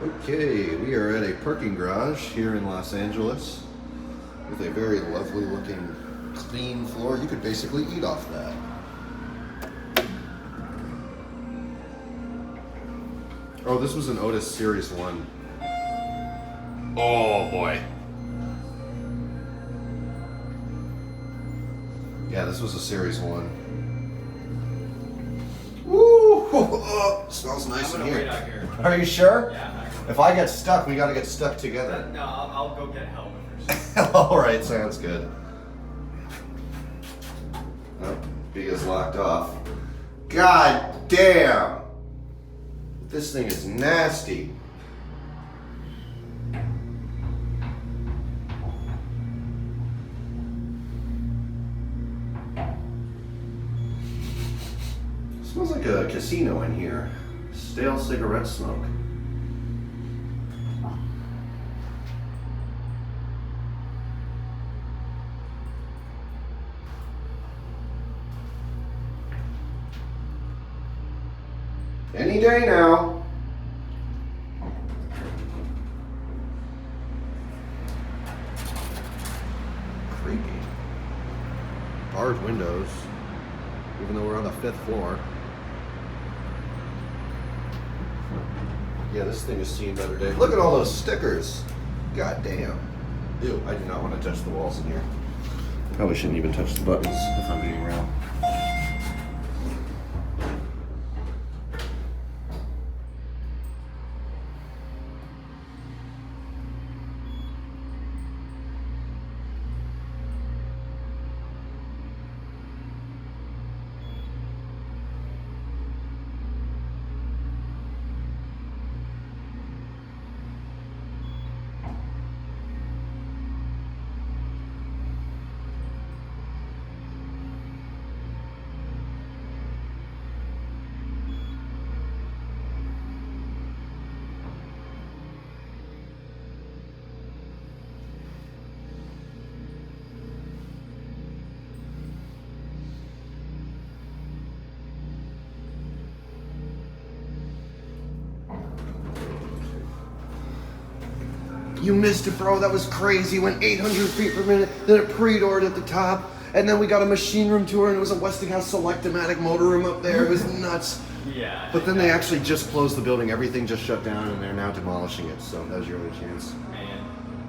Okay, we are at a parking garage here in Los Angeles with a very lovely looking clean floor. You could basically eat off that. Oh, this was an Otis Series 1. Oh boy. Yeah, this was a Series 1. Woo! Oh, smells nice in here. Out here. Are you sure? Yeah. If I get stuck, we gotta get stuck together. No, I'll go get help first. Alright, sounds good. Oh, B is locked off. God damn! This thing is nasty. Smells like a casino in here. Stale cigarette smoke. Any day now. Creepy. Barred windows, even though we're on the 5th floor. Yeah, this thing has seen better days. Look at all those stickers. God damn. Ew, I do not want to touch the walls in here. Probably shouldn't even touch the buttons if I'm being real. You missed it, bro. That was crazy. Went 800 feet per minute. Then it pre-doored at the top. And then we got a machine room tour, and it was a Westinghouse Select-O-Matic motor room up there. It was nuts. Yeah. But then they actually just closed the building. Everything just shut down, and they're now demolishing it. So that was your only chance. Man.